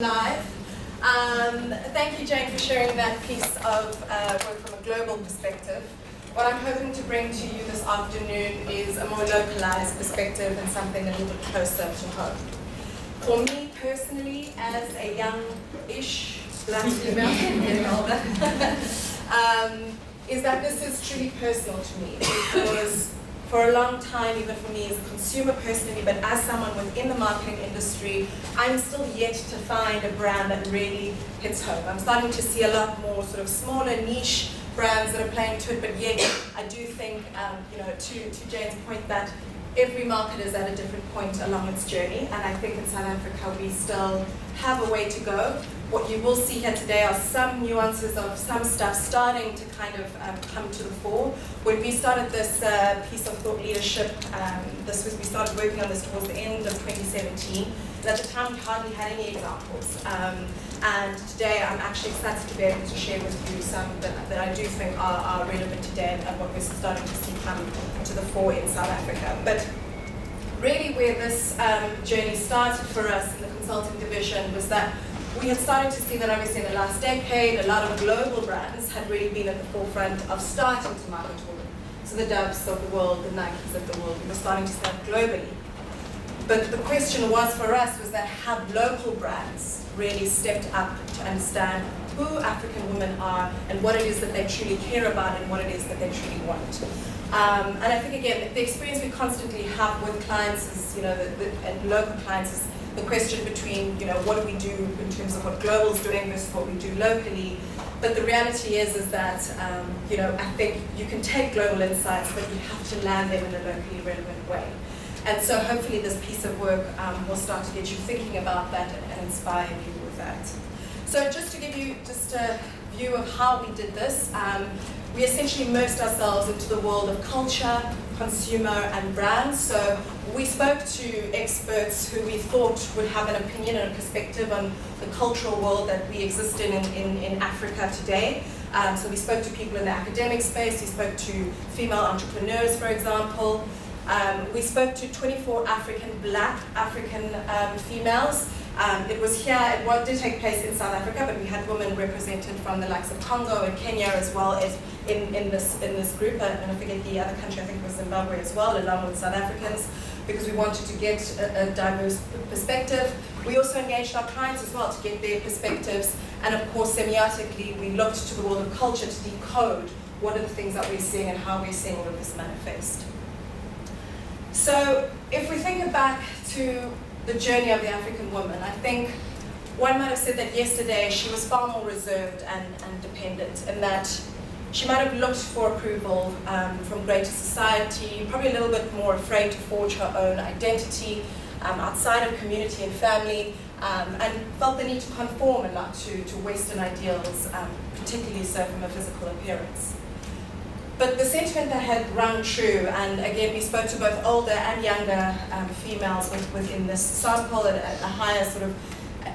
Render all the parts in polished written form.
Live. Thank you, Jane, for sharing that piece of work from a global perspective. What I'm hoping to bring to you this afternoon is a more localized perspective and something a little bit closer to home. For me personally, as a young-ish black female, getting older, is that this is truly personal to me, because for a long time, even for me as a consumer personally, but as someone within the marketing industry, I'm still yet to find a brand that really hits home. I'm starting to see a lot more sort of smaller niche brands that are playing to it, but yet I do think, to Jane's point, that every market is at a different point along its journey, and I think in South Africa we still have a way to go. What you will see here today are some nuances of some stuff starting to kind of come to the fore. When we started this piece of thought leadership, we started working on this towards the end of 2017, and at the time we hardly had any examples. And today I'm actually excited to be able to share with you some that I do think are relevant today and what we're starting to see come to the fore in South Africa. But really where this journey started for us in the consulting division was that we had started to see that obviously in the last decade, a lot of global brands had really been at the forefront of starting to market women. So the Doves of the world, the Nikes of the world, we were starting to start globally. But the question was for us was that have local brands really stepped up to understand who African women are and what it is that they truly care about and what it is that they truly want. And I think again, the experience we constantly have with clients is, and local clients is the question between, what do we do in terms of what global is doing versus what we do locally. But the reality is that, I think you can take global insights, but you have to land them in a locally relevant way. And so hopefully this piece of work will start to get you thinking about that and inspire you with that. So just to give you just a view of how we did this, we essentially immersed ourselves into the world of culture, consumer, and brands. So we spoke to experts who we thought would have an opinion and a perspective on the cultural world that we exist in Africa today. So we spoke to people in the academic space, we spoke to female entrepreneurs, for example. We spoke to 24 Black African females. It was here, it did take place in South Africa, but we had women represented from the likes of Congo and Kenya as well as in this group, and I forget the other country, I think it was Zimbabwe as well, along with South Africans, because we wanted to get a diverse perspective. We also engaged our clients as well to get their perspectives, and of course semiotically we looked to the world of culture to decode what are the things that we're seeing and how we're seeing all of this manifest. So if we think back to the journey of the African woman, I think one might have said that yesterday she was far more reserved and dependent, in that she might have looked for approval from greater society, probably a little bit more afraid to forge her own identity outside of community and family, and felt the need to conform a lot to Western ideals, particularly so from a physical appearance. But the sentiment that had rung true, and again we spoke to both older and younger females within this sample at a higher sort of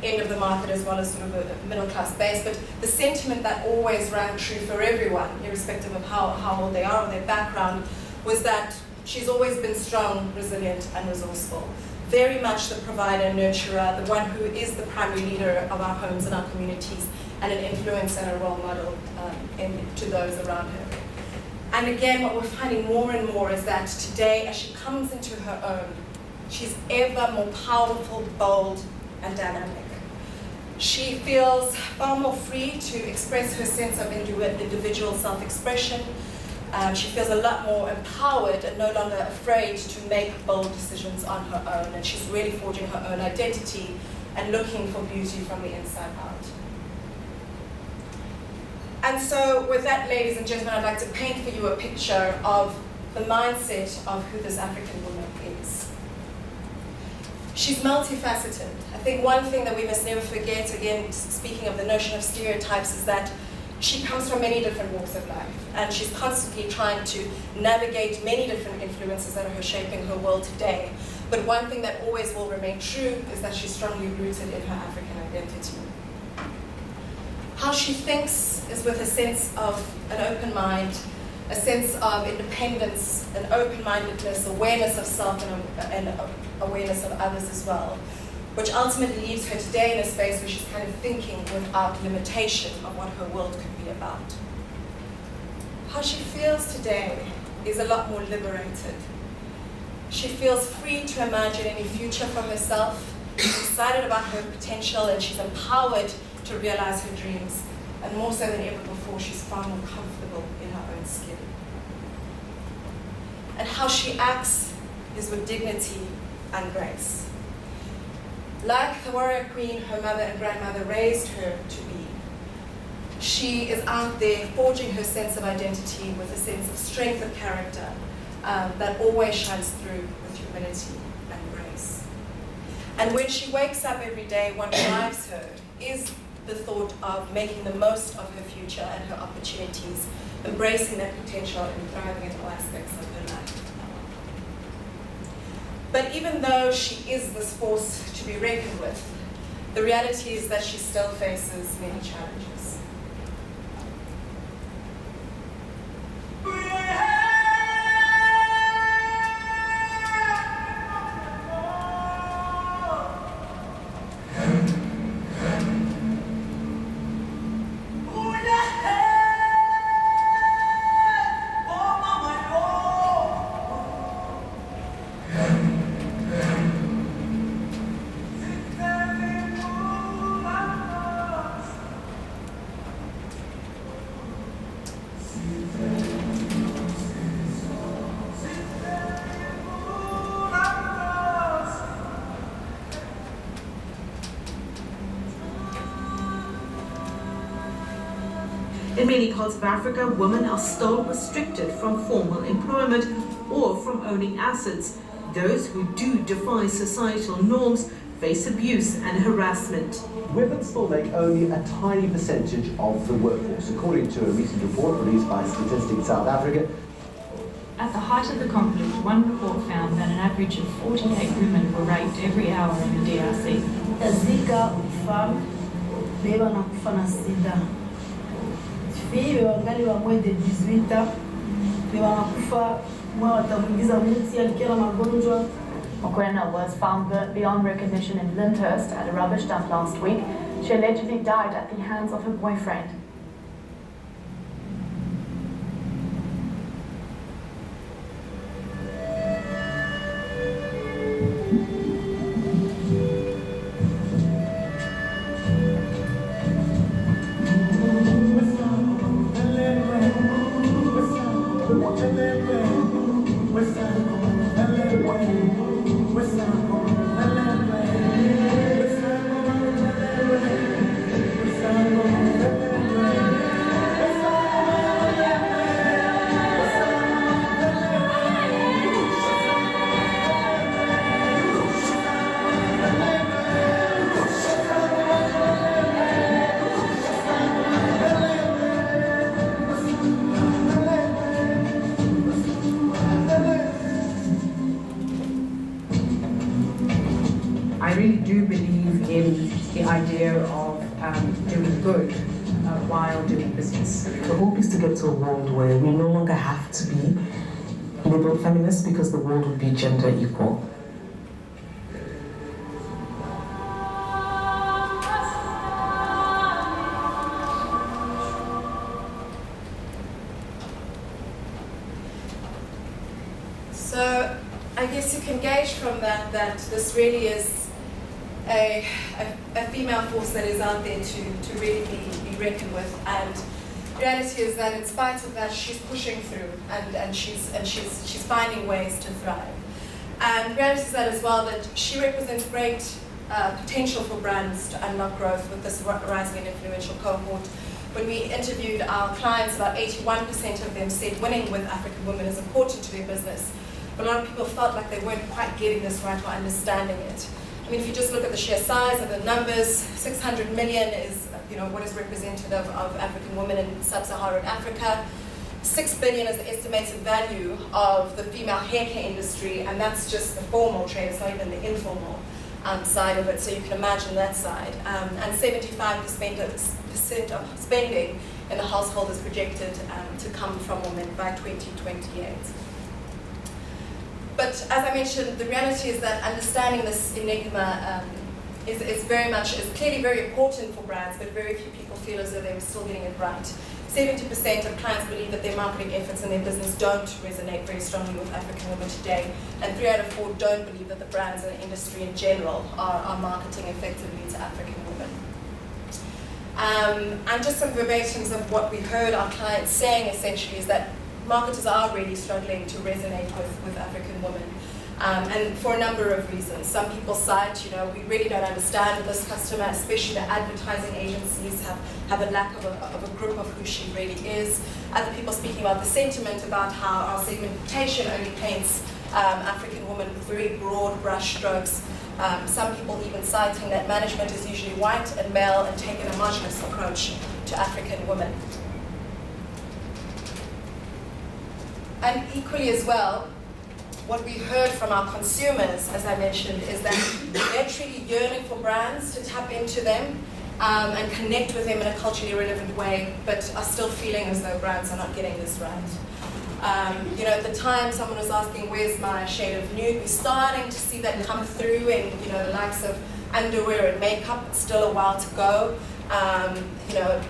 end of the market as well as sort of a middle class base, but the sentiment that always rang true for everyone, irrespective of how old they are or their background, was that she's always been strong, resilient and resourceful. Very much the provider, nurturer, the one who is the primary leader of our homes and our communities, and an influence and a role model to those around her. And again, what we're finding more and more is that today, as she comes into her own, she's ever more powerful, bold, and dynamic. She feels far more free to express her sense of individual self-expression. She feels a lot more empowered and no longer afraid to make bold decisions on her own. And she's really forging her own identity and looking for beauty from the inside out. And so with that, ladies and gentlemen, I'd like to paint for you a picture of the mindset of who this African woman is. She's multifaceted. I think one thing that we must never forget, again, speaking of the notion of stereotypes, is that she comes from many different walks of life, and she's constantly trying to navigate many different influences that are shaping her world today. But one thing that always will remain true is that she's strongly rooted in her African identity. How she thinks is with a sense of an open mind, a sense of independence, an open-mindedness, awareness of self, and awareness of others as well. which ultimately leaves her today in a space where she's kind of thinking without limitation of what her world could be about. How she feels today is a lot more liberated. She feels free to imagine any future for herself. She's excited about her potential, and she's empowered to realize her dreams. And more so than ever before, she's far more comfortable in her own skin. And how she acts is with dignity and grace. Like the warrior queen her mother and grandmother raised her to be, she is out there forging her sense of identity with a sense of strength of character that always shines through with humility and grace. And when she wakes up every day, what drives her is the thought of making the most of her future and her opportunities, embracing that potential and thriving in all aspects of her life. But even though she is this force to be reckoned with, the reality is that she still faces many challenges. In many parts of Africa, women are still restricted from formal employment or from owning assets. Those who do defy societal norms face abuse and harassment. Women still make only a tiny percentage of the workforce, according to a recent report released by Statistics South Africa. At the height of the conflict, one report found that an average of 48 women were raped every hour in the DRC. wangali wa moins de 18 ans wanakufa mwa watamuingiza mti alikiwa na magonjwa. Mokoena was found beyond recognition in Lyndhurst at a rubbish dump last week. She allegedly died at the hands of her boyfriend. I really do believe in the idea of doing good while doing business. The hope is to get to a world where we no longer have to be liberal feminists because the world would be gender equal. So I guess you can gauge from that that this really is a female force that is out there to really be reckoned with, and the reality is that in spite of that, she's pushing through and she's finding ways to thrive. And the reality is that as well that she represents great potential for brands to unlock growth with this rising and influential cohort. When we interviewed our clients, about 81% of them said winning with African women is important to their business. But a lot of people felt like they weren't quite getting this right or understanding it. I mean, if you just look at the sheer size of the numbers, 600 million is, what is representative of African women in sub-Saharan Africa. 6 billion is the estimated value of the female hair care industry, and that's just the formal trade, it's not even the informal side of it, so you can imagine that side. And 75% of spending in the household is projected to come from women by 2028. But as I mentioned, the reality is that understanding this enigma is clearly very important for brands, but very few people feel as though they were still getting it right. 70% of clients believe that their marketing efforts in their business don't resonate very strongly with African women today, and 3 out of 4 don't believe that the brands and the industry in general are marketing effectively to African women. And just some verbatims of what we heard our clients saying essentially is that marketers are really struggling to resonate with African women. And for a number of reasons. Some people cite, we really don't understand this customer, especially the advertising agencies have a lack of a grip of who she really is. Other people speaking about the sentiment about how our segmentation only paints African women with very broad brush strokes. Some people even citing that management is usually white and male and take an homogenous approach to African women. And equally as well, what we heard from our consumers, as I mentioned, is that they're truly yearning for brands to tap into them and connect with them in a culturally relevant way, but are still feeling as though brands are not getting this right. At the time, someone was asking, where's my shade of nude? We're starting to see that come through in, the likes of underwear and makeup. It's still a while to go.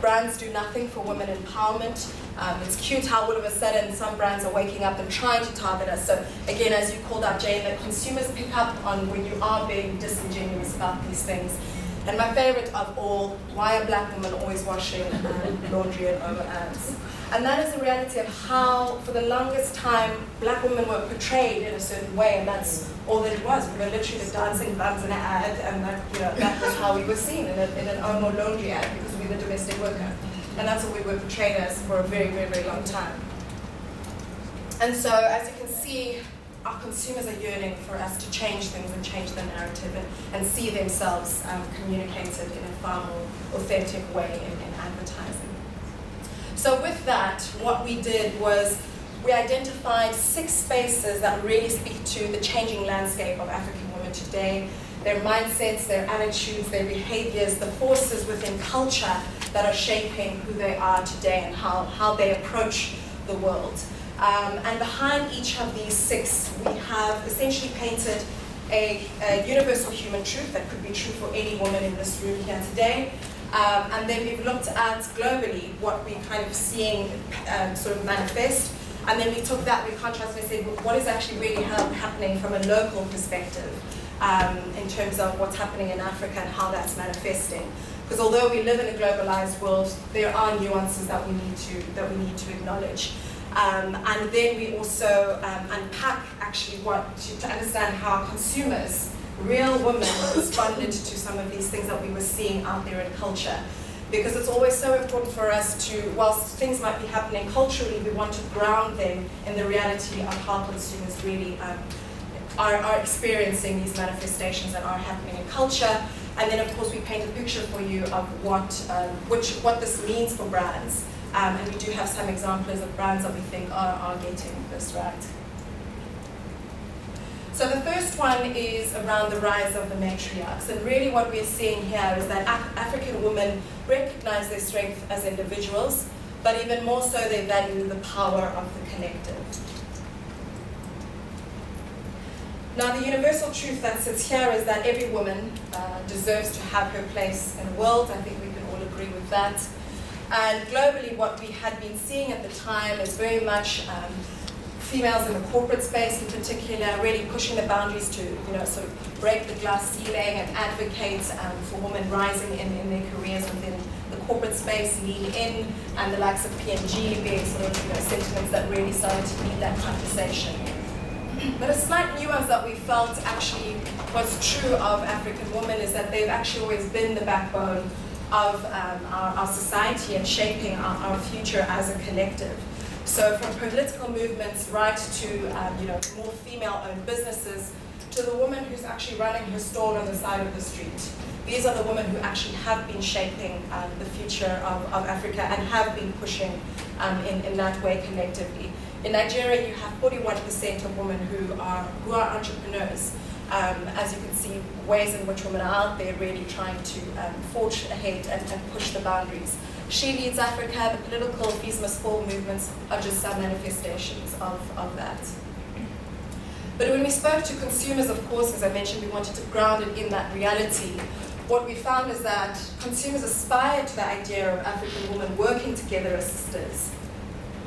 Brands do nothing for women empowerment. It's cute how all of a sudden some brands are waking up and trying to target us. So again, as you called out, Jane, that consumers pick up on when you are being disingenuous about these things. And my favorite of all, why are black women always washing laundry and over ads? And that is the reality of how, for the longest time, black women were portrayed in a certain way, and that's all that it was. We were literally the dancing buns in an ad, and that was how we were seen in an Omo laundry ad, because we were the domestic worker. And that's what we were portrayed as for a very, very, very long time. And so, as you can see, our consumers are yearning for us to change things and change the narrative and see themselves communicated in a far more authentic way in advertising. So with that, what we did was we identified 6 spaces that really speak to the changing landscape of African women today, their mindsets, their attitudes, their behaviors, the forces within culture that are shaping who they are today and how they approach the world. And behind each of these 6, we have essentially painted a universal human truth that could be true for any woman in this room here today. And then we've looked at globally what we're kind of seeing sort of manifest. And then we took that, we contrasted and said, well, what is actually really happening from a local perspective in terms of what's happening in Africa and how that's manifesting. Because although we live in a globalized world, there are nuances that we need to acknowledge. And then we also unpack actually to understand how consumers, real women, responded to some of these things that we were seeing out there in culture. Because it's always so important for us to, whilst things might be happening culturally, we want to ground them in the reality of how consumers really are experiencing these manifestations that are happening in culture. And then, of course, we paint a picture for you of what this means for brands. And we do have some examples of brands that we think are getting this right. So the first one is around the rise of the matriarchs. And really what we're seeing here is that African women recognize their strength as individuals, but even more so they value the power of the collective. Now the universal truth that sits here is that every woman deserves to have her place in the world. I think we can all agree with that. And globally, what we had been seeing at the time is very much females in the corporate space in particular, really pushing the boundaries to, sort of break the glass ceiling and advocate for women rising in their careers within the corporate space, lean in, and the likes of P&G being sort of, sentiments that really started to lead that conversation. But a slight nuance that we felt actually was true of African women is that they've actually always been the backbone of our society and shaping our future as a collective. So from political movements right to more female-owned businesses to the woman who's actually running her stall on the side of the street. These are the women who actually have been shaping the future of Africa and have been pushing in that way collectively. In Nigeria, you have 41% of women who are entrepreneurs. As you can see, ways in which women are out there really trying to forge ahead and push the boundaries. She Leads Africa, the political Fees Must Fall movements are just some manifestations of that. But when we spoke to consumers, of course, as I mentioned, we wanted to ground it in that reality. what we found is that consumers aspire to the idea of African women working together as sisters,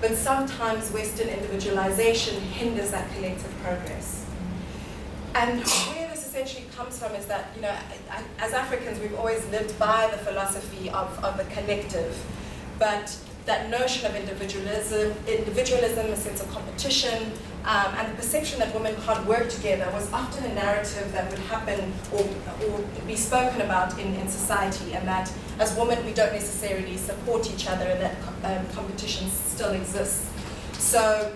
but sometimes Western individualization hinders that collective progress. And where this essentially comes from is that, as Africans, we've always lived by the philosophy of the collective, but that notion of individualism, a sense of competition, and the perception that women can't work together was often a narrative that would happen or be spoken about in society, and that as women we don't necessarily support each other, and that competition still exists. So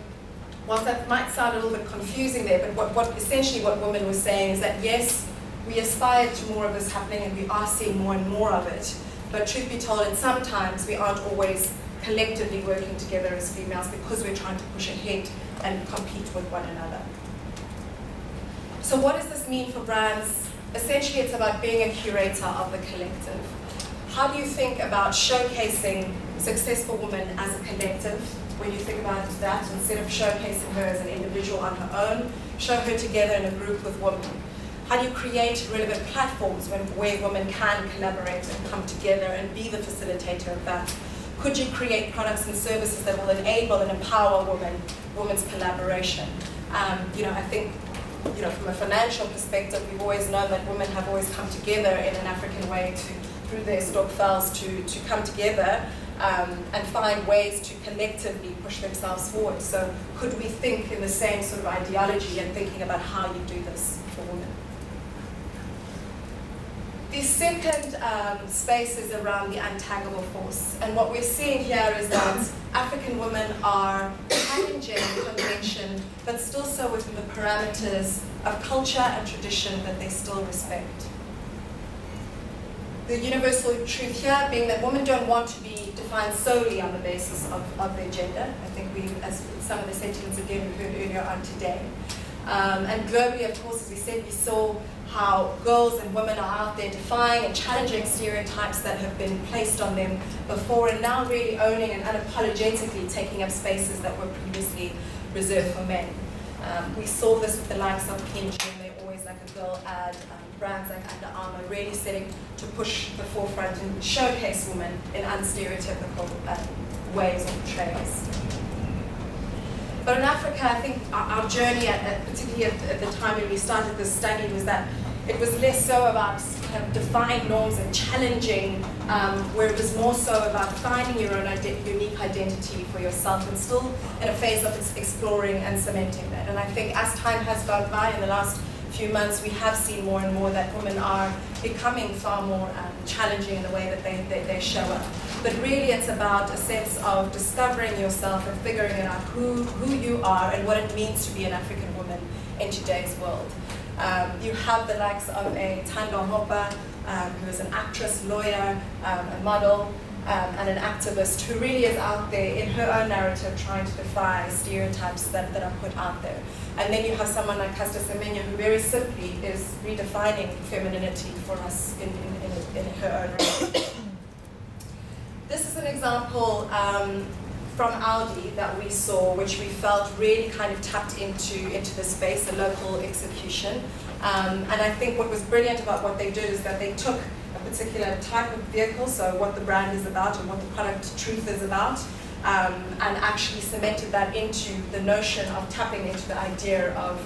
whilst that might sound a little bit confusing there, but essentially what women were saying is that yes, we aspire to more of this happening and we are seeing more and more of it, but truth be told, and sometimes we aren't always collectively working together as females because we're trying to push ahead and compete with one another. So what does this mean for brands? Essentially, it's about being a curator of the collective. How do you think about showcasing successful women as a collective? When you think about that, instead of showcasing her as an individual on her own, show her together in a group with women. How do you create relevant platforms where women can collaborate and come together and be the facilitator of that? Could you create products and services that will enable and empower women's collaboration? I think, from a financial perspective, we've always known that women have always come together in an African way through their stokvels to come together and find ways to collectively push themselves forward. So could we think in the same sort of ideology and thinking about how you do this for women? The second space is around the untaggable force. And what we're seeing here is that African women are challenging convention, but still so within the parameters of culture and tradition that they still respect. The universal truth here being that women don't want to be defined solely on the basis of their gender. I think as some of the sentiments again we heard earlier on today. And globally, of course, as we said, we saw how girls and women are out there defying and challenging stereotypes that have been placed on them before, and now really owning and unapologetically taking up spaces that were previously reserved for men. We saw this with the likes of Kenji, and they're always like a girl ad, brands like Under Armour really setting to push the forefront and showcase women in unstereotypical ways or portrayals. But in Africa, I think our journey, particularly at the time when we started this study, was that it was less so about kind of defying norms and challenging, where it was more so about finding your own unique identity for yourself, and still in a phase of exploring and cementing that. And I think as time has gone by in the last few months, we have seen more and more that women are becoming far more challenging in the way that they show up. But really it's about a sense of discovering yourself and figuring out who you are and what it means to be an African woman in today's world. You have the likes of a Tando Hopa, who is an actress, lawyer, a model, and an activist who really is out there in her own narrative trying to defy stereotypes that are put out there. And then you have someone like Caster Semenya who very simply is redefining femininity for us in her own right. This is an example from Aldi that we saw, which we felt really kind of tapped into the space, a local execution. And I think what was brilliant about what they did is that they took a particular type of vehicle, so what the brand is about and what the product truth is about, and actually cemented that into the notion of tapping into the idea of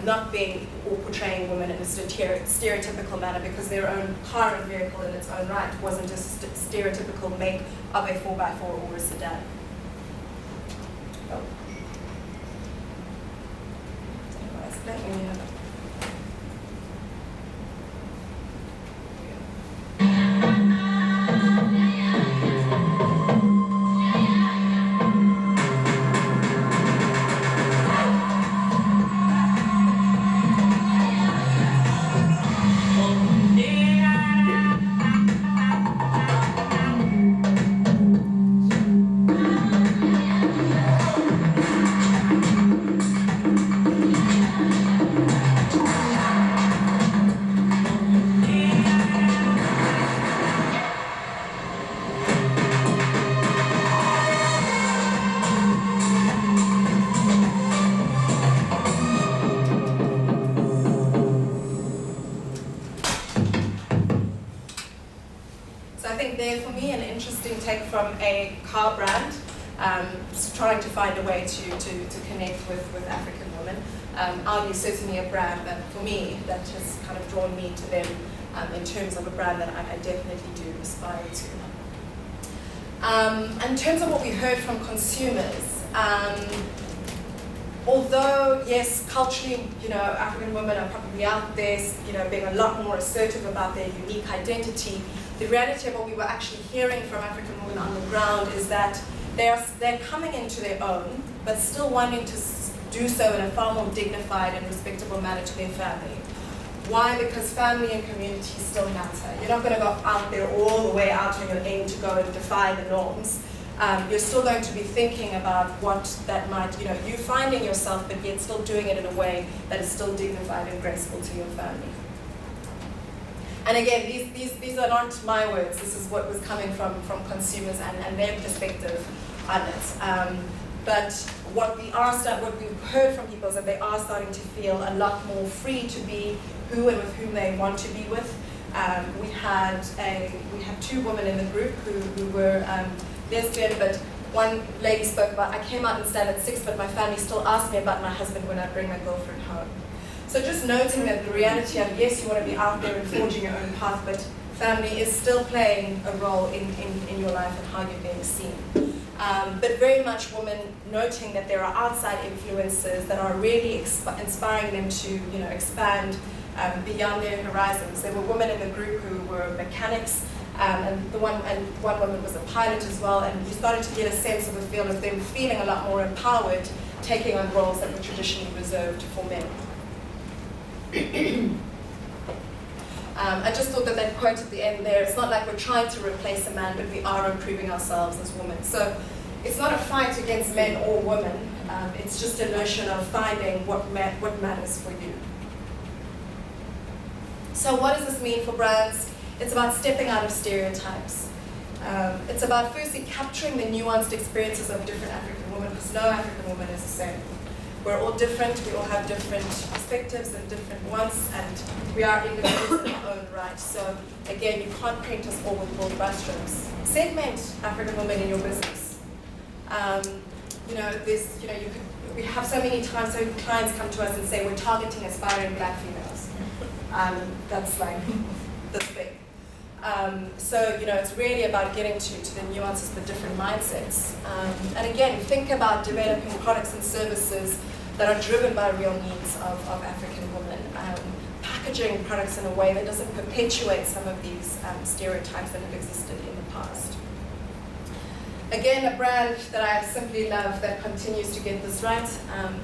not being or portraying women in a stereotypical manner, because their own car and vehicle in its own right wasn't a stereotypical make of a 4x4 or a sedan. Oh. Anyways, let me have it. there for me an interesting take from a car brand, trying to find a way to connect with African women. Audi is certainly a brand that, for me, that has kind of drawn me to them in terms of a brand that I definitely do aspire to. In terms of what we heard from consumers, although, yes, culturally, African women are probably out there, being a lot more assertive about their unique identity, the reality of what we were actually hearing from African women on the ground is that they're coming into their own, but still wanting to do so in a far more dignified and respectable manner to their family. Why? Because family and community still matter. You're not going to go out there all the way out on your aim to go and defy the norms. You're still going to be thinking about what that might, you finding yourself, but yet still doing it in a way that is still dignified and graceful to your family. And again, these are not my words. This is what was coming from consumers and their perspective on it. But what we've heard from people is that they are starting to feel a lot more free to be who and with whom they want to be with. We had two women in the group who were lesbian, but one lady spoke about, I came out and stand at 6, but my family still asks me about my husband when I bring my girlfriend home. So just noting that the reality of, yes, you want to be out there and forging your own path, but family is still playing a role in your life and how you're being seen. But very much women noting that there are outside influences that are really inspiring them to expand beyond their horizons. There were women in the group who were mechanics, and one woman was a pilot as well, and you started to get a sense of a feel of them feeling a lot more empowered, taking on roles that were traditionally reserved for men. I just thought that quote at the end there, it's not like we're trying to replace a man, but we are improving ourselves as women. So it's not a fight against men or women, it's just a notion of finding what matters for you. So what does this mean for brands? It's about stepping out of stereotypes. It's about firstly capturing the nuanced experiences of different African women, because no African woman is the same. We're all different, we all have different perspectives and different wants, and we are individuals in our own right. So again, you can't paint us all with broad brushstrokes. Segment African women in your business. We have so many times, so many clients come to us and say, we're targeting aspiring black females. That's like this big. So it's really about getting to the nuances, the different mindsets. And again, think about developing products and services that are driven by real needs of African women. Packaging products in a way that doesn't perpetuate some of these stereotypes that have existed in the past. Again, a brand that I simply love that continues to get this right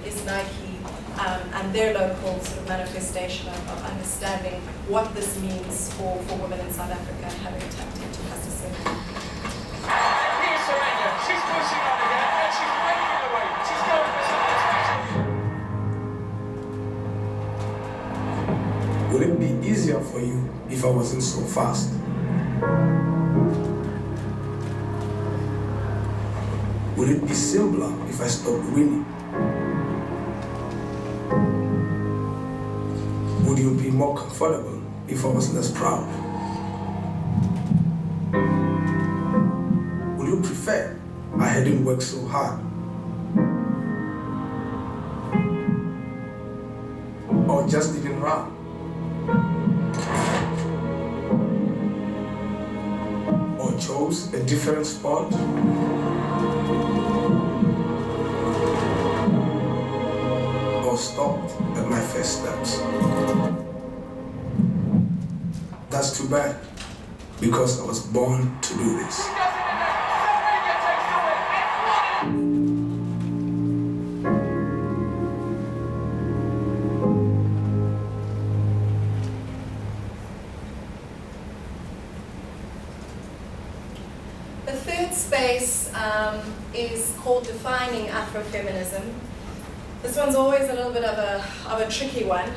is Nike, and their local sort of manifestation of understanding what this means for women in South Africa and having tapped into customer. Here's Serena. She's pushing on again and she's breaking away. She's going for something. Would it be easier for you if I wasn't so fast? Would it be simpler if I stopped winning? Would you be more comfortable if I was less proud? Would you prefer I hadn't worked so hard? Or just didn't run? Or chose a different sport? Or stopped at my first steps? That's too bad, because I was born to do this. The third space is called Defining Afro-Feminism. This one's always a little bit of a tricky one,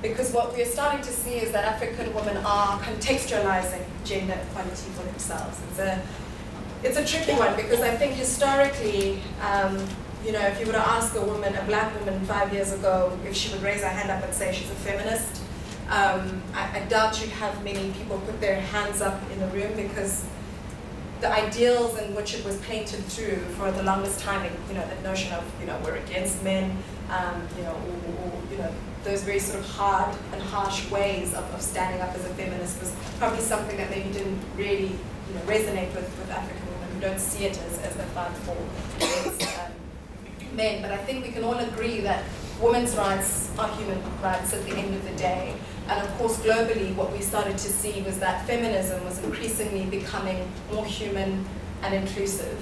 because what we're starting to see is that African women are contextualizing gender equality for themselves. It's a tricky one, because I think historically, if you were to ask a black woman 5 years ago, if she would raise her hand up and say she's a feminist, I doubt you'd have many people put their hands up in the room, because the ideals in which it was painted through for the longest time, that notion of, we're against men, or those very sort of hard and harsh ways of standing up as a feminist was probably something that maybe didn't really, resonate with African women who don't see it as a fight for men. But I think we can all agree that women's rights are human rights at the end of the day. And of course, globally, what we started to see was that feminism was increasingly becoming more human and inclusive.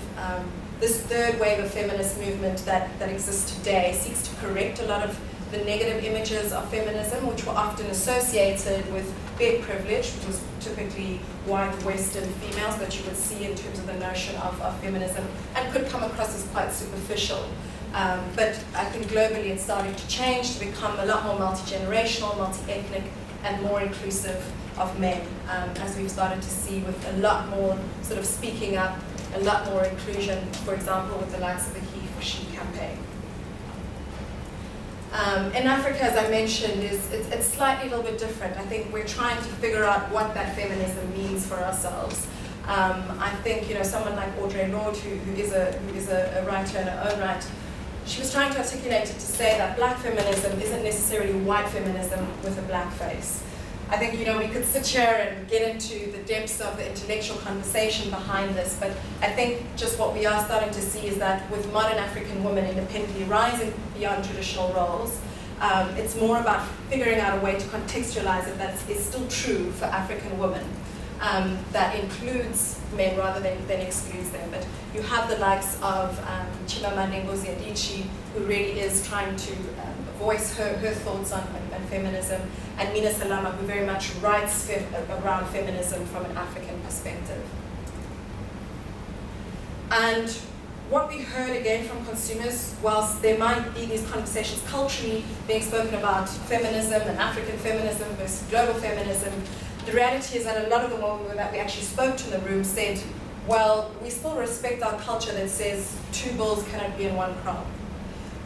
This third wave of feminist movement that exists today seeks to correct a lot of the negative images of feminism, which were often associated with big privilege, which was typically white Western females that you would see in terms of the notion of feminism, and could come across as quite superficial. But I think globally it's starting to change to become a lot more multi-generational, multi-ethnic, and more inclusive of men, as we've started to see with a lot more sort of speaking up, a lot more inclusion, for example, with the likes of the He for She campaign. In Africa, as I mentioned, it's slightly a little bit different. I think we're trying to figure out what that feminism means for ourselves. I think someone like Audre Lorde, who is a writer in her own right, she was trying to articulate it to say that black feminism isn't necessarily white feminism with a black face. I think we could sit here and get into the depths of the intellectual conversation behind this, but I think just what we are starting to see is that with modern African women independently rising beyond traditional roles, it's more about figuring out a way to contextualize it that is still true for African women, that includes men rather than excludes them. But you have the likes of Chimamanda Ngozi Adichie, who really is trying to voice her thoughts on feminism, and Mina Salama, who very much writes around feminism from an African perspective. And what we heard again from consumers, whilst there might be these conversations culturally being spoken about feminism and African feminism versus global feminism, the reality is that a lot of the women that we actually spoke to in the room said, well, we still respect our culture that says two bulls cannot be in one crop.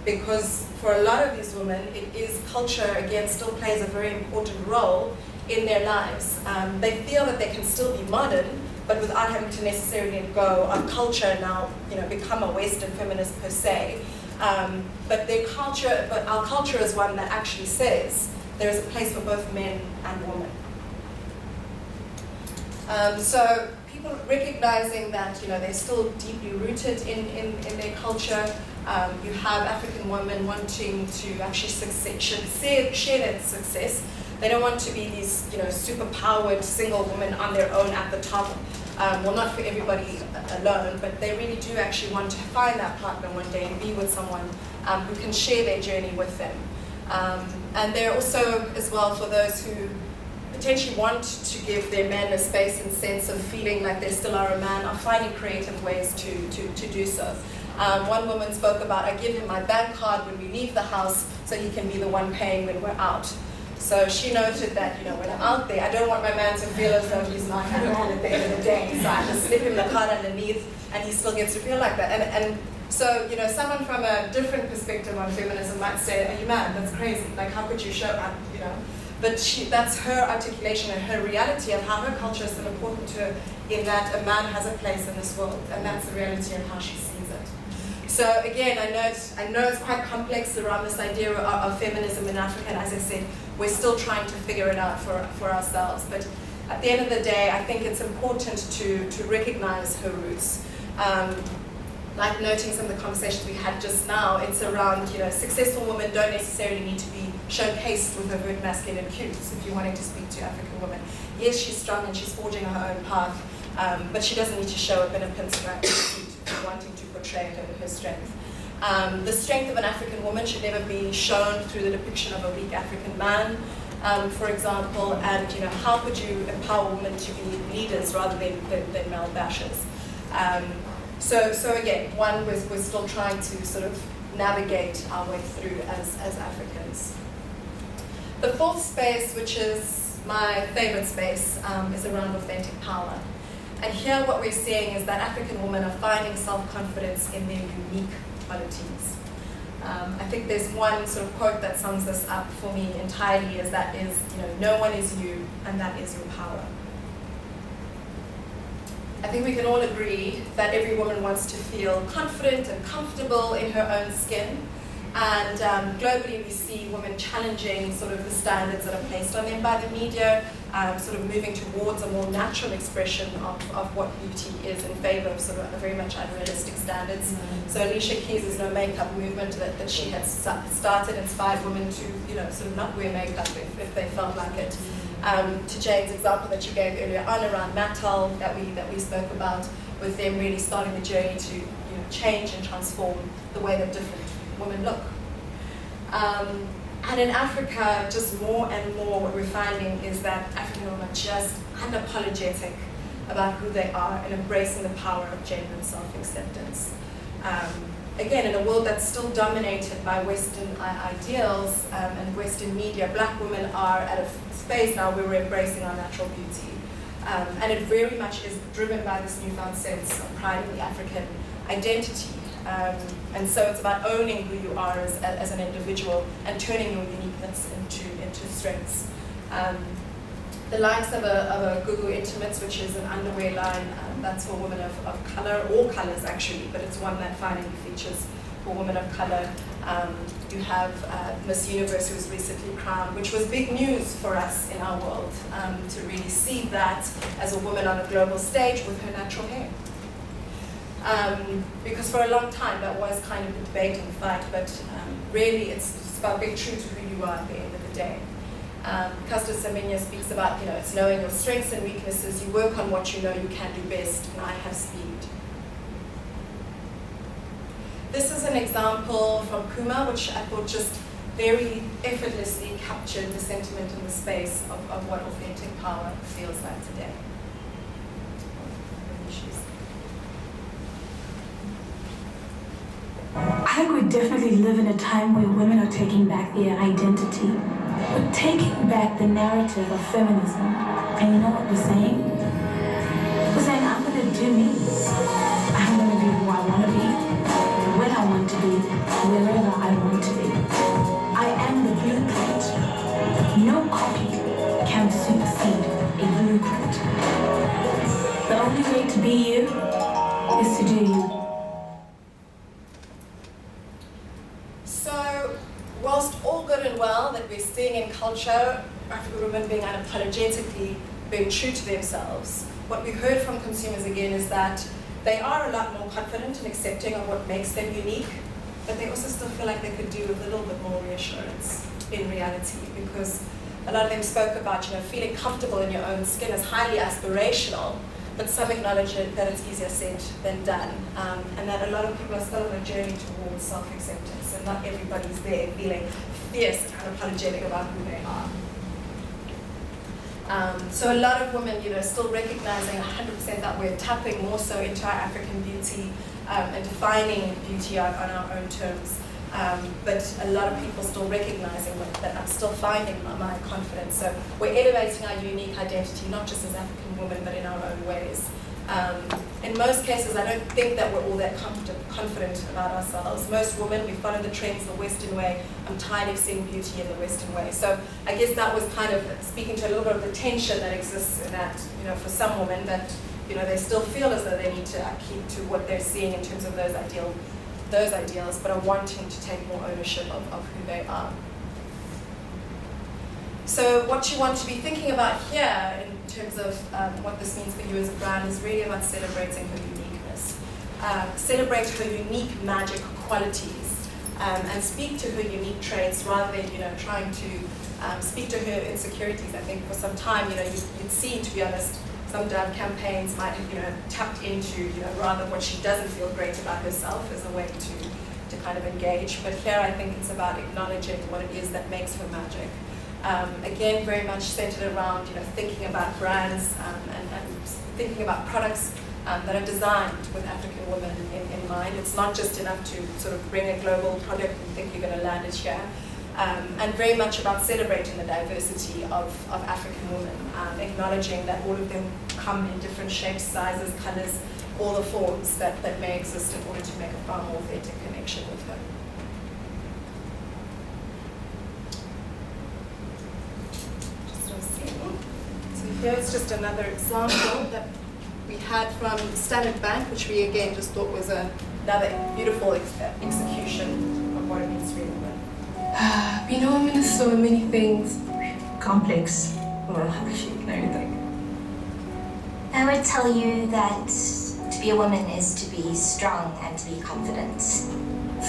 Because for a lot of these women, it is culture, again, still plays a very important role in their lives. They feel that they can still be modern, but without having to necessarily go on culture and now, become a Western feminist per se. But our culture is one that actually says there is a place for both men and women. So people recognizing that they're still deeply rooted in their culture. You have African women wanting to actually share that success. They don't want to be these super powered single women on their own at the top. Well, not for everybody alone, but they really do actually want to find that partner one day and be with someone who can share their journey with them. And they're also, as well, for those who potentially want to give their men a space and sense of feeling like they still are a man, are finding creative ways to do so. One woman spoke about, I give him my bank card when we leave the house so he can be the one paying when we're out. So she noted that, when I'm out there, I don't want my man to feel as though he's not my man at the end of the day. So I just slip him the card underneath and he still gets to feel like that. And so, someone from a different perspective on feminism might say, are you mad? That's crazy. Like, how could you show up, But that's her articulation and her reality of how her culture is so important to her, in that a man has a place in this world, and that's the reality of how she sees it. So again, I know it's quite complex around this idea of feminism in Africa, and as I said, we're still trying to figure it out for ourselves. But at the end of the day, I think it's important to recognize her roots. Like noting some of the conversations we had just now, it's around, successful women don't necessarily need to be showcased with overt masculine cues if you're wanting to speak to African women. Yes, she's strong and she's forging her own path, but she doesn't need to show up in a pinstripe suit wanting to portray her strength. The strength of an African woman should never be shown through the depiction of a weak African man, for example, and how could you empower women to be leaders rather than male bashers? So again, we're still trying to sort of navigate our way through as Africans. The fourth space, which is my favorite space, is around authentic power. And here what we're seeing is that African women are finding self-confidence in their unique qualities. I think there's one sort of quote that sums this up for me entirely, no one is you, and that is your power. I think we can all agree that every woman wants to feel confident and comfortable in her own skin. And globally, we see women challenging sort of the standards that are placed on them by the media, sort of moving towards a more natural expression of what beauty is in favor of sort of very much unrealistic standards. So Alicia Keys' no makeup movement that she had started inspired women to, sort of not wear makeup if they felt like it. To Jane's example that you gave earlier on around Mattel that we spoke about, with them really starting the journey to change and transform the way that different women look. And in Africa, just more and more what we're finding is that African women are just unapologetic about who they are and embracing the power of genuine self-acceptance. Again, in a world that's still dominated by Western ideals and Western media, Black women are at a space now where we're embracing our natural beauty. And it very much is driven by this newfound sense of pride in the African identity. And so it's about owning who you are as an individual and turning your uniqueness into strengths. The likes of a Gugu Intimates, which is an underwear line, that's for women of color, all colors actually, but it's one that finally features for women of color. You have Miss Universe, who was recently crowned, which was big news for us in our world, to really see that as a woman on a global stage with her natural hair. Because for a long time that was kind of the debate and the fight, but really it's about being true to who you are at the end of the day. Caster Semenya speaks about, it's knowing your strengths and weaknesses, you work on what you know you can do best, and I have speed. This is an example from Puma, which I thought just very effortlessly captured the sentiment and the space of what authentic power feels like today. I think we definitely live in a time where women are taking back their identity. We're taking back the narrative of feminism. And you know what we're saying? We're saying, I'm going to do me. I'm going to be who I want to be, when I want to be, wherever I want to be. I am the blueprint. No copy can supersede a blueprint. The only way to be you is to do you. So, whilst all good and well that we're seeing in culture, African women being unapologetically being true to themselves, what we heard from consumers again is that they are a lot more confident and accepting of what makes them unique, but they also still feel like they could do with a little bit more reassurance in reality, because a lot of them spoke about, feeling comfortable in your own skin is highly aspirational, but some acknowledge that it's easier said than done, and that a lot of people are still on a journey towards self-acceptance, and not everybody's there feeling fierce and unapologetic about who they are. So a lot of women, still recognizing 100% that we're tapping more so into our African beauty and defining beauty on our own terms. But a lot of people still recognizing that I'm still finding my confidence. So we're elevating our unique identity, not just as African women, but in our own ways. In most cases, I don't think that we're all that confident about ourselves. Most women, we follow the trends the Western way. I'm tired of seeing beauty in the Western way. So I guess that was kind of speaking to a little bit of the tension that exists in that, for some women, that they still feel as though they need to keep to what they're seeing in terms of those ideals, but are wanting to take more ownership of who they are. So what you want to be thinking about here in terms of what this means for you as a brand is really about celebrating her uniqueness. Celebrate her unique magic qualities and speak to her unique traits rather than trying to speak to her insecurities. I think for some time you'd seen, to be honest, some campaigns might have tapped into rather what she doesn't feel great about herself as a way to kind of engage. But here I think it's about acknowledging what it is that makes her magic. Again, very much centered around thinking about brands and thinking about products that are designed with African women in mind. It's not just enough to sort of bring a global product and think you're going to land it here. And very much about celebrating the diversity of African women, acknowledging that all of them come in different shapes, sizes, colors, all the forms that may exist in order to make a far more authentic connection with her. Here's just another example that we had from Standard Bank, which we again just thought was another beautiful execution of what it means to be a woman. Being a woman is so many things. Complex. Well, everything. I would tell you that to be a woman is to be strong and to be confident.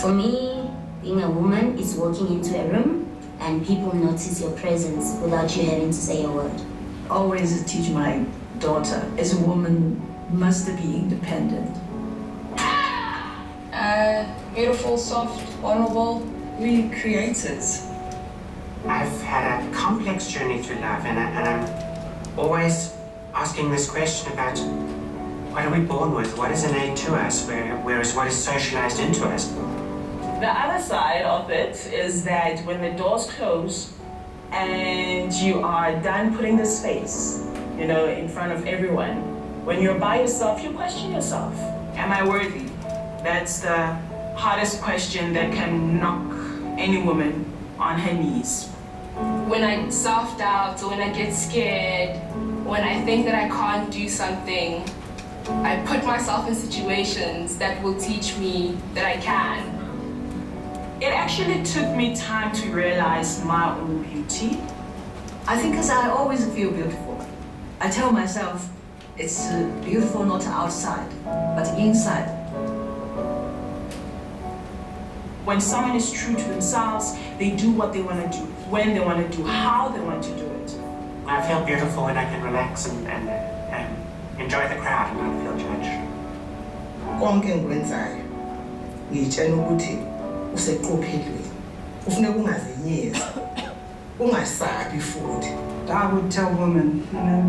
For me, being a woman is walking into a room and people notice your presence without you having to say a word. Always teach my daughter, as a woman, must be independent. Beautiful, soft, vulnerable. We creators. I've had a complex journey through life, and I'm always asking this question about what are we born with? What is innate to us, whereas what is socialized into us? The other side of it is that when the doors close and you are done putting the space, in front of everyone, when you're by yourself, you question yourself. Am I worthy? That's the hardest question that can knock any woman on her knees. When I self-doubt or when I get scared, when I think that I can't do something, I put myself in situations that will teach me that I can. It actually took me time to realize my own beauty. I think because I always feel beautiful. I tell myself it's beautiful not outside, but inside. When someone is true to themselves, they do what they want to do, when they want to do, how they want to do it. I feel beautiful when I can relax and enjoy the crowd and not feel judged. Konke engikwenzayo ngiyitshela ukuthi useqophelweni ufuneka ungazenyezi ungasabi futhi. I would tell women,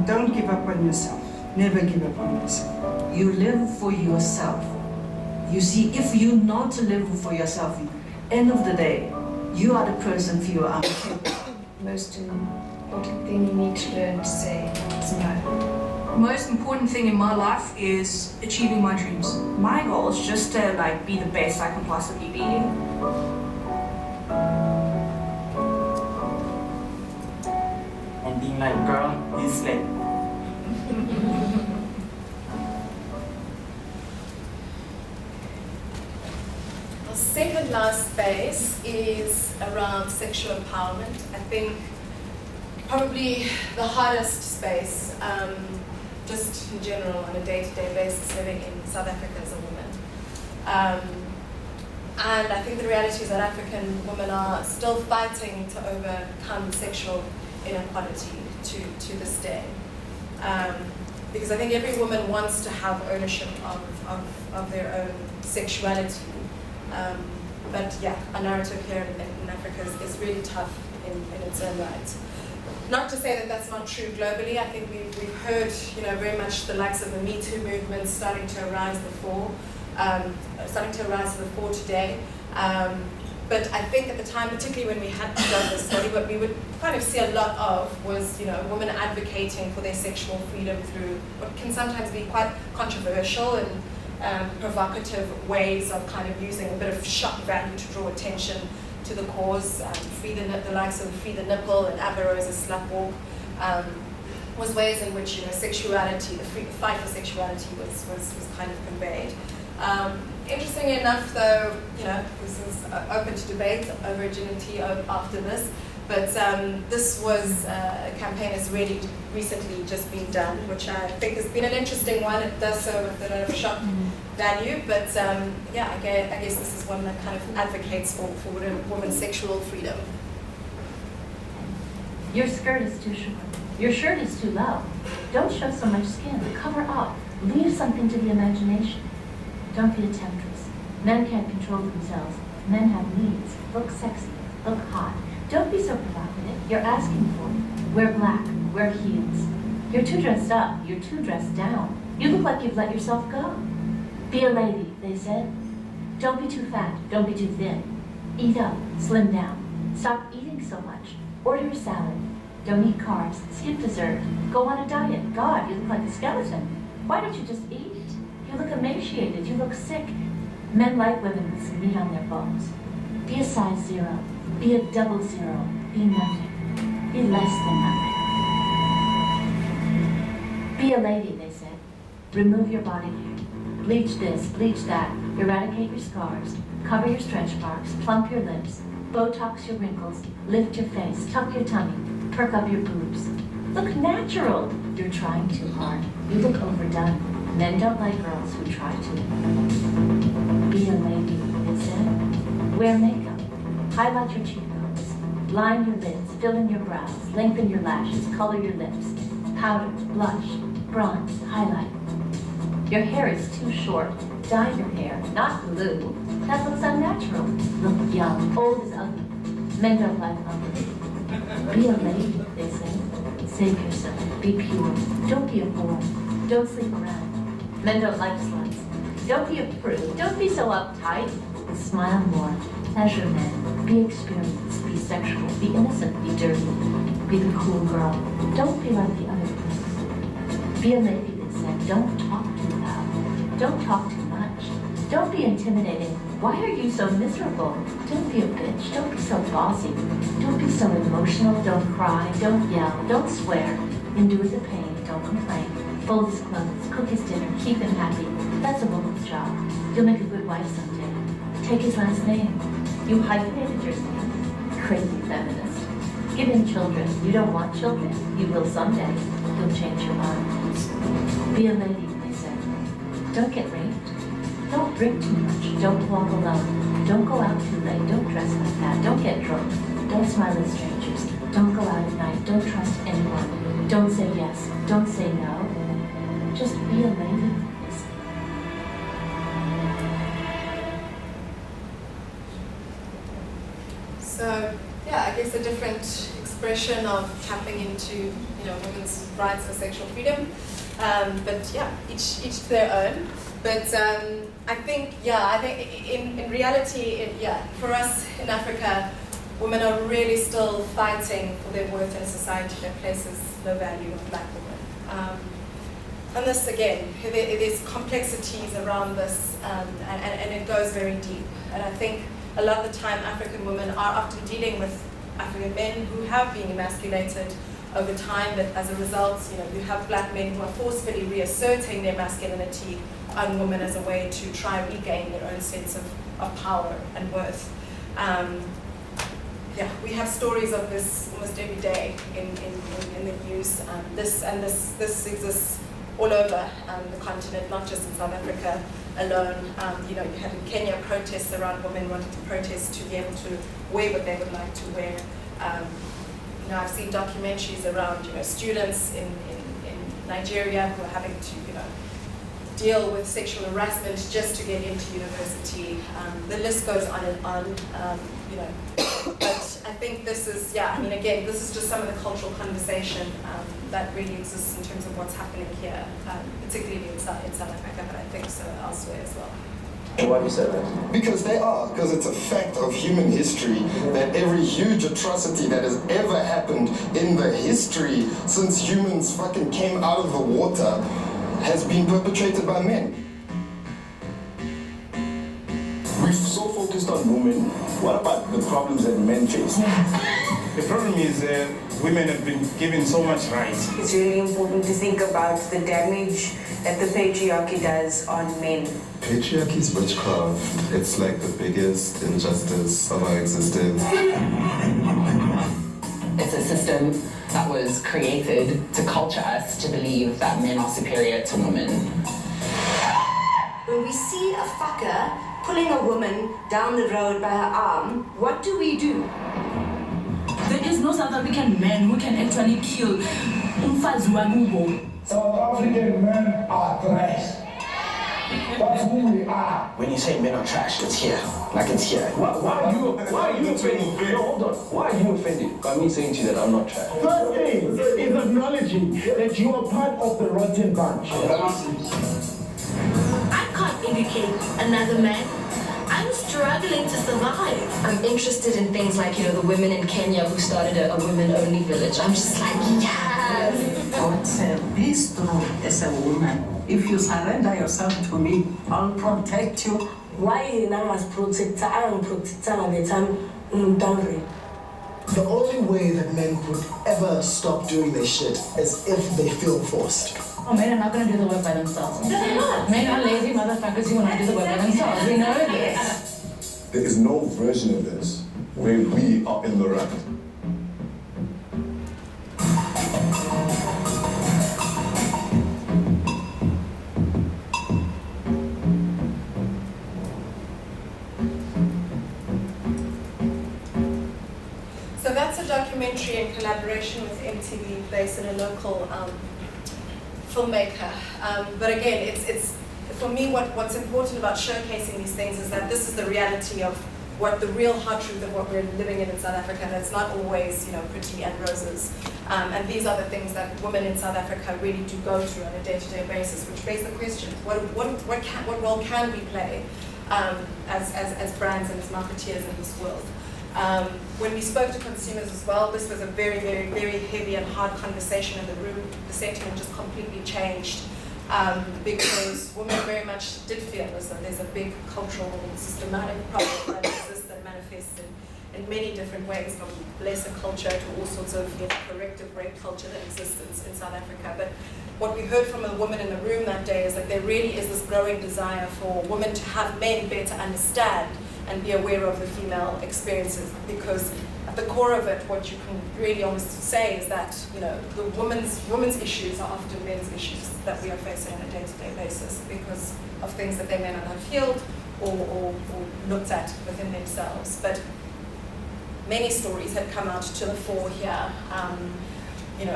don't give up on yourself. Never give up on yourself. You live for yourself. You see, if you not live for yourself, end of the day, you are the person feel incapable. Most important thing you need to learn to say is no. The most important thing in my life is achieving my dreams. My goal is just to be the best I can possibly be. And being like, girl, you slay. The second last space is around sexual empowerment. I think probably the hardest space, just in general on a day-to-day basis living in South Africa as a woman. And I think the reality is that African women are still fighting to overcome sexual inequality to this day. Because I think every woman wants to have ownership of their own sexuality. But yeah, our narrative here in Africa is really tough in its own right. Not to say that that's not true globally. I think we've heard, very much the likes of the Me Too movement starting to arise to the fore today. But I think at the time, particularly when we had done this study, what we would kind of see a lot of was, women advocating for their sexual freedom through what can sometimes be quite controversial and provocative ways of kind of using a bit of shock value to draw attention to the cause. The likes of Free the Nipple and Avarosa's Slut Walk was ways in which sexuality, the fight for sexuality was kind of conveyed. Interestingly enough, though, this is open to debate over virginity after this, but this was a campaign that's really recently just been done, which I think has been an interesting one. It does so with a lot of shock value, but yeah, I guess this is one that kind of advocates for women's sexual freedom. Your skirt is too short. Your shirt is too low. Don't show so much skin. Cover up. Leave something to the imagination. Don't be a temptress. Men can't control themselves. Men have needs. Look sexy. Look hot. Don't be so provocative. You're asking for it. Wear black. Wear heels. You're too dressed up. You're too dressed down. You look like you've let yourself go. Be a lady, they said. Don't be too fat. Don't be too thin. Eat up. Slim down. Stop eating so much. Order a salad. Don't eat carbs. Skip dessert. Go on a diet. God, you look like a skeleton. Why don't you just eat? You look emaciated. You look sick. Men like women with some meat on their bones. Be a size 0. Be a double 0. Be nothing. Be less than nothing. Be a lady, they said. Remove your body hair. Bleach this, bleach that. Eradicate your scars. Cover your stretch marks. Plump your lips. Botox your wrinkles. Lift your face. Tuck your tummy. Perk up your boobs. Look natural. You're trying too hard. You look overdone. Men don't like girls who try to. Be a lady, it said. Wear makeup. Highlight your cheekbones. Line your lids. Fill in your brows. Lengthen your lashes. Color your lips. Powder, blush, bronze, highlight. Your hair is too short. Dye your hair, not blue. That looks unnatural. Look young. Old is ugly. Men don't like ugly. Be a lady, they say. Save yourself. Be pure. Don't be a whore. Don't sleep around. Men don't like sluts. Don't be a prude. Don't be so uptight. Smile more. Pleasure men. Be experienced. Be sexual. Be innocent. Be dirty. Be the cool girl. Don't be like the other girls. Be a lady, they said. Don't talk too loud. Don't talk too much. Don't be intimidating. Why are you so miserable? Don't be a bitch. Don't be so bossy. Don't be so emotional. Don't cry. Don't yell. Don't swear. Endure the pain. Don't complain. Fold his clothes. Cook his dinner. Keep him happy. That's a woman's job. You'll make a good wife someday. Take his last name. You hyphenated your name. Crazy feminist. Give him children. You don't want children. You will someday. You'll change your mind. Be a lady, they said. Don't get raped. Don't drink too much. Don't walk alone. Don't go out too late. Don't dress like that. Don't get drunk. Don't smile at strangers. Don't go out at night. Don't trust anyone. Don't say yes. Don't say no. Just be a lady. So, yeah, I guess a different expression of tapping into, women's rights for sexual freedom. But yeah, each to their own. But I think in reality, for us in Africa, women are really still fighting for their worth in a society that places no value on black women. And this, again, there's complexities around this, and it goes very deep. And I think a lot of the time African women are often dealing with African men who have been emasculated over time, but as a result, you have black men who are forcefully reasserting their masculinity on women as a way to try and regain their own sense of power and worth. We have stories of this almost every day in the news. This exists all over the continent, not just in South Africa alone. You had in Kenya protests around women wanting to protest to be able to wear what they would like to wear. I've seen documentaries around students in Nigeria who are having to deal with sexual harassment just to get into university. The list goes on and on. But I think this is again, this is just some of the cultural conversation that really exists in terms of what's happening here, particularly in South Africa, but I think so elsewhere as well. Why do you say that? Because it's a fact of human history that every huge atrocity that has ever happened in the history since humans fucking came out of the water has been perpetrated by men. We're so focused on women. What about the problems that men face? The problem is women have been given so much rights. It's really important to think about the damage that the patriarchy does on men. Patriarchy is witchcraft. It's like the biggest injustice of our existence. It's a system that was created to culture us to believe that men are superior to women. When we see a fucker pulling a woman down the road by her arm, what do we do? There is no South African man who can actually kill umfazi wakubo. South African men are trash. That's who we are. When you say men are trash, it's here. Like it's here. Why are you offended? No, hold on. Why are you offended by me saying to you that I'm not trash? First thing is acknowledging that you are part of the rotten bunch. I can't educate another man. I'm struggling to survive. I'm interested in things like, the women in Kenya who started a women-only village. I'm just like, yes! Be strong as a woman. If you surrender yourself to me, I'll protect you. Why I must protect her and protect her at the time dowry? The only way that men could ever stop doing this shit is if they feel forced. Oh, men are not going to do the work by themselves. Men are lazy motherfuckers who want to do the work by themselves. We know this. There is no version of this where we are in the right. So that's a documentary in collaboration with MTV based on a local filmmaker. But again, it's for me what's important about showcasing these things is that this is the reality of what the real hard truth of what we're living in South Africa, and it's not always pretty and roses. And these are the things that women in South Africa really do go through on a day-to-day basis, which begs the question: what role can we play as brands and as marketeers in this world? When we spoke to consumers as well, this was a very, very, very heavy and hard conversation in the room. The sentiment just completely changed because women very much did feel as though there's a big cultural, systematic problem that exists that manifests in many different ways, from lesser culture to all sorts of corrective rape culture that exists in South Africa. But what we heard from the women in the room that day is that there really is this growing desire for women to have men better understand and be aware of the female experiences, because at the core of it, what you can really almost say is that the women's issues are often men's issues that we are facing on a day-to-day basis because of things that they may not have healed or looked at within themselves. But many stories had come out to the fore here,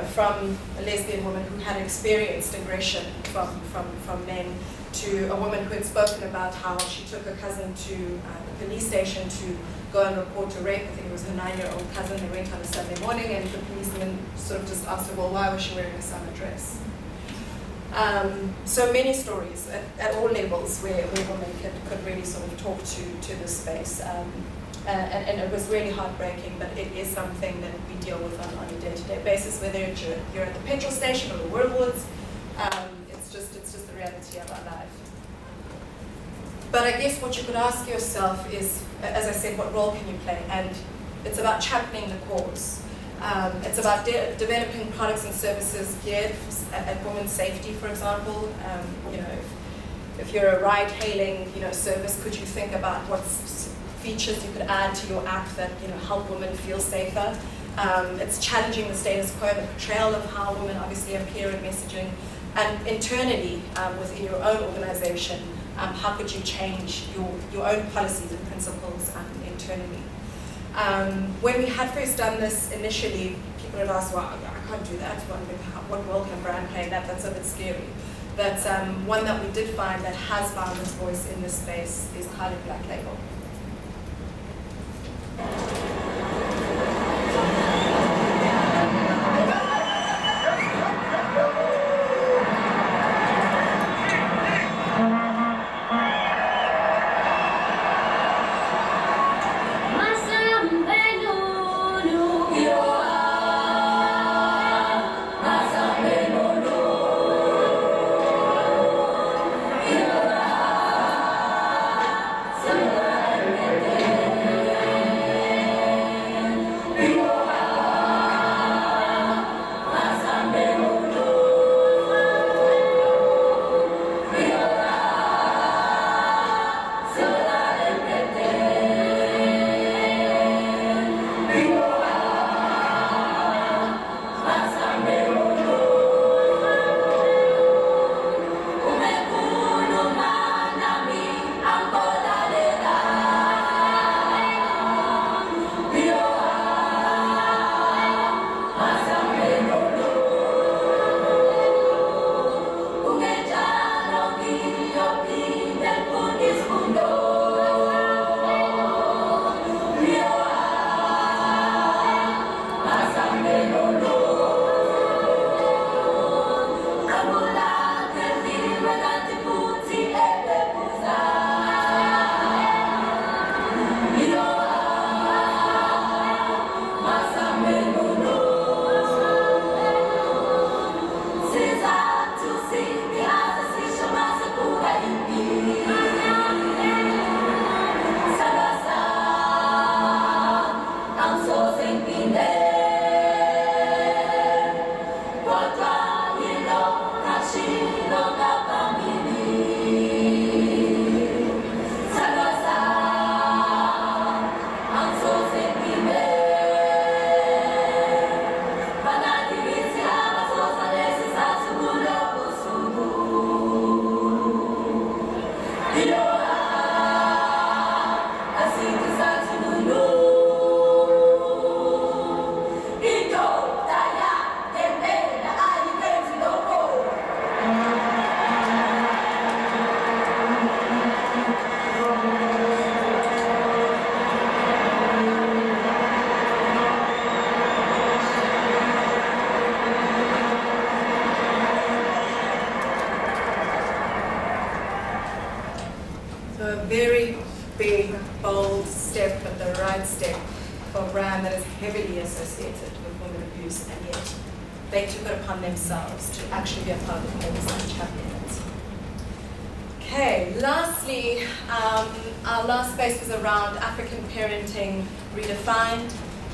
from a lesbian woman who had experienced aggression from men, to a woman who had spoken about how she took her cousin to the police station to go and report a rape. I think it was her 9-year-old cousin. They went on a Sunday morning, and the policeman sort of just asked her, well, why was she wearing a summer dress? So many stories at all levels where women could really sort of talk to this space. And it was really heartbreaking, but it is something that we deal with on a day-to-day basis, whether you're at the petrol station or the Worldwoods. It's just the reality of our life. But I guess what you could ask yourself is, as I said, what role can you play? And it's about championing the cause. It's about developing products and services geared at women's safety, for example. If you're a ride-hailing, service, could you think about what features you could add to your app that help women feel safer? It's challenging the status quo, the portrayal of how women obviously appear in messaging. And internally, within your own organization, how could you change your own policies and principles internally? When we had first done this initially, people had asked, well, I can't do that. What role can a brand play? That's a bit scary. But one that we did find that has found its voice in this space is Khalid Black Label. So a very big, bold step, but the right step for a brand that is heavily associated with women abuse, and yet they took it upon themselves to actually be a part of the Women's and champion it. Okay, lastly, our last space was around African parenting redefined,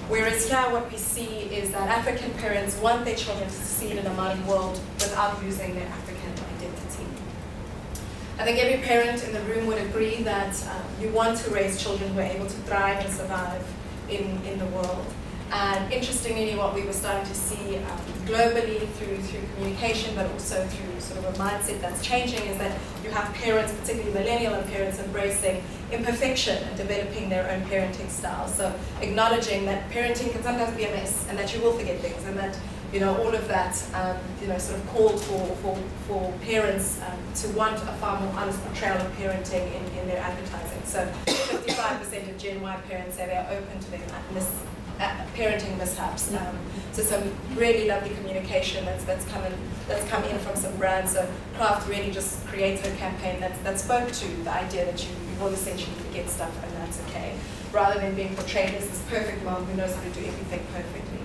whereas here what we see is that African parents want their children to succeed in a modern world without losing their African identity. I think every parent in the room would agree that you want to raise children who are able to thrive and survive in the world. And interestingly, what we were starting to see globally through communication, but also through sort of a mindset that's changing, is that you have parents, particularly millennial parents, embracing imperfection and developing their own parenting style. So acknowledging that parenting can sometimes be a mess, and that you will forget things, and that all of that sort of called for parents to want a far more honest portrayal of parenting in their advertising. So 55% of Gen Y parents say they are open to their parenting mishaps. So some really lovely communication that's come in from some brands. So Kraft really just created a campaign that spoke to the idea that you will essentially forget stuff, and that's okay, rather than being portrayed as this perfect mom who knows how to do everything perfectly.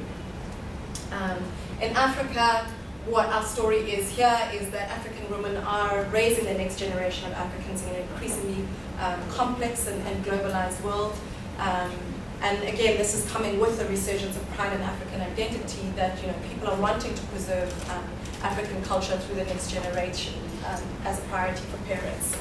In Africa, what our story is here is that African women are raising the next generation of Africans in an increasingly complex and globalized world. And again, this is coming with the resurgence of pride and African identity, that people are wanting to preserve African culture through the next generation as a priority for parents.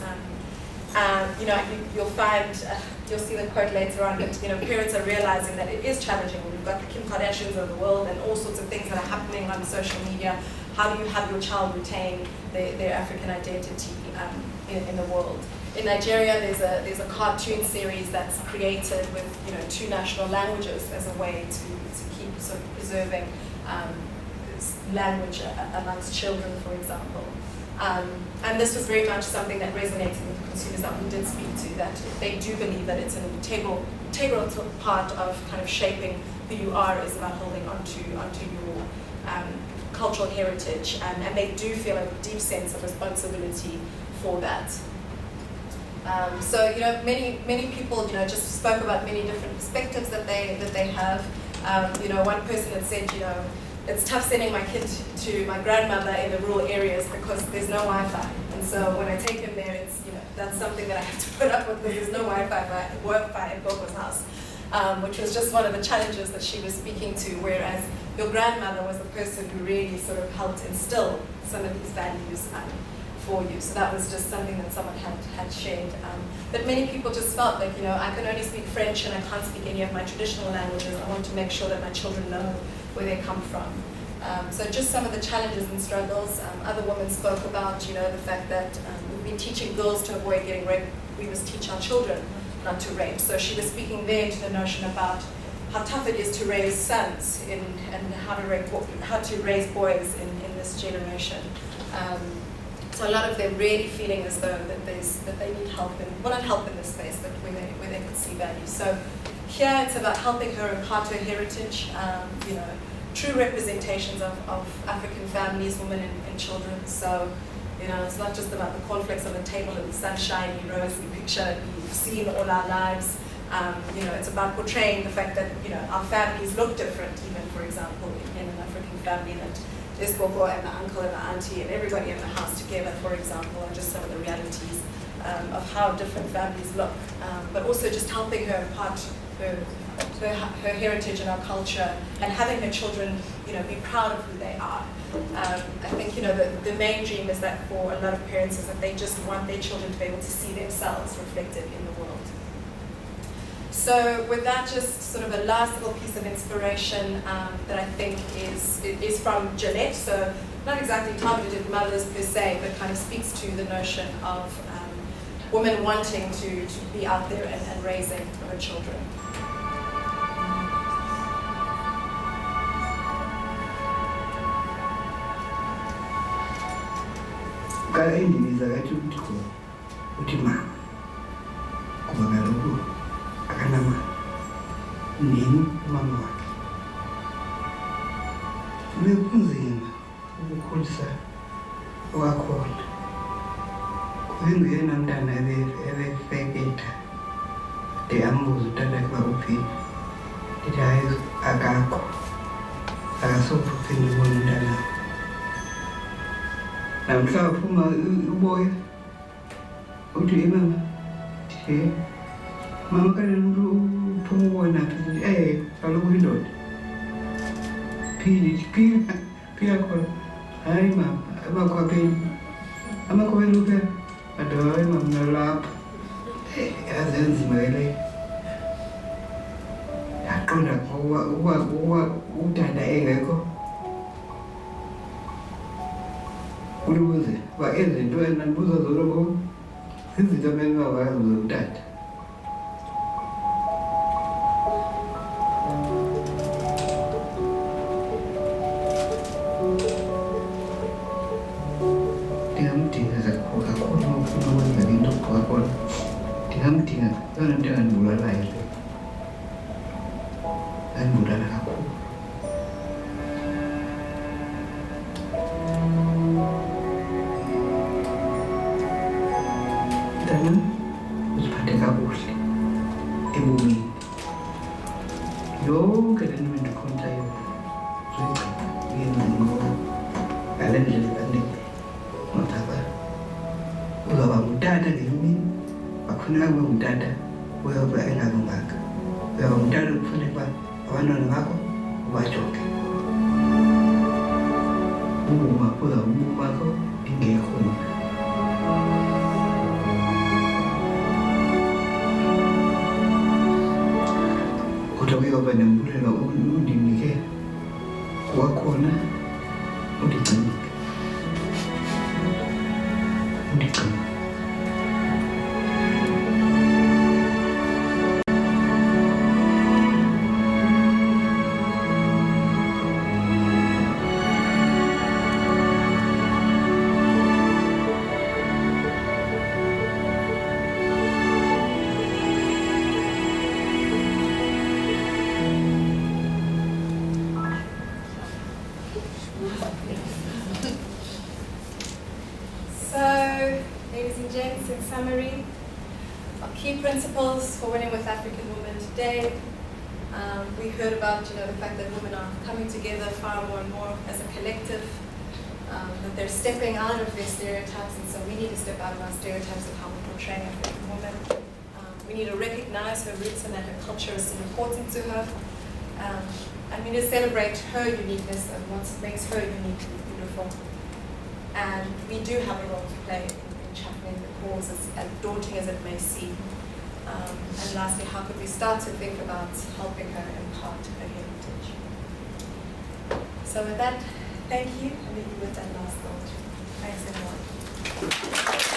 You'll see the quote later on, but parents are realizing that it is challenging. We've got the Kim Kardashians of the world and all sorts of things that are happening on social media. How do you have your child retain their African identity in the world? In Nigeria, there's a cartoon series that's created with 2 national languages as a way to keep sort of preserving language amongst children, for example. And this was very much something that resonated with consumers that we did speak to, that they do believe that it's an integral part of kind of shaping who you are, is about holding onto your cultural heritage, and they do feel a deep sense of responsibility for that. So many people just spoke about many different perspectives that they have. One person had said, it's tough sending my kid to my grandmother in the rural areas because there's no Wi-Fi, and so when I take him there, it's that's something that I have to put up with, because there's no Wi-Fi at Gogo's house, which was just one of the challenges that she was speaking to. Whereas your grandmother was the person who really sort of helped instill some of these values for you. So that was just something that someone had shared. But many people just felt like, I can only speak French and I can't speak any of my traditional languages. I want to make sure that my children know where they come from. So just some of the challenges and struggles. Other women spoke about, the fact that we've been teaching girls to avoid getting raped. We must teach our children not to rape. So she was speaking there to the notion about how tough it is to raise sons and how to raise boys in this generation. So a lot of them really feeling as though that they need help, not help in this space, but where they can see value. So here it's about helping her impart her heritage, true representations of African families, women and children. So it's not just about the cornflakes on the table and the sunshiny, rosy picture that we've seen all our lives. It's about portraying the fact that our families look different, even for example in an African family, that there's Gogo and the uncle and the auntie and everybody in the house together, for example, are just some of the realities of how different families look. But also just helping her impart her heritage and our culture, and having her children, be proud of who they are. I think, the main dream is that for a lot of parents is that they just want their children to be able to see themselves reflected in the world. So with that, just sort of a last little piece of inspiration that I think is from Jeanette. So not exactly targeted at mothers per se, but kind of speaks to the notion of women wanting to be out there and raising her children. Bekunzima ukukhulisa kwakhona. singuyena mntana ebefeketha ndiyambuza utata kuba uphi ndithi hayi akakho akasophuphe ndibona umntana namhla waphuma uboya uthi mama ndithi mama kanene umntu uphuma uboya naphi kaloku indoda phi yakhona hayi mama amakhwapeni uphela adohayi mama nalapha yazenzima leyo yaqonda ukuba utata engekho ulibuze uba ezi zinto enandibuza zona ngoku zizinto amele uba wayazibuza utata ndingamdinga kakhulu nokufuna ukwenza into kwakhona ndingamdinga yona nto engandibulalayo le andibulala kakhulu mntana uziphathe kakuhle ebomini yonke le nto bendikhonta yona zoyigqiba uyenza ngale ndlela efanele Thabang uzawuba ngutata ngemini akufuneka kube ngutata uyoba engalunganga uyawuba ngutata kufuneka uba abantwana bakho ubajonge ubuma uzawuba ubomi bakho ingekho mna kodwa kuyoba nembulelo undinike kwakhona undigcinike In summary, our key principles for winning with African women today. We heard about, the fact that women are coming together far more and more as a collective, that they're stepping out of their stereotypes, and so we need to step out of our stereotypes of how we portray African women. We need to recognize her roots and that her culture is so important to her. And we need to celebrate her uniqueness and what makes her unique and beautiful. And we do have a role to play in championing the cause, as daunting as it may seem. And lastly, how could we start to think about helping her impart her heritage? So with that, thank you, and leave you with that last thought. Thanks everyone.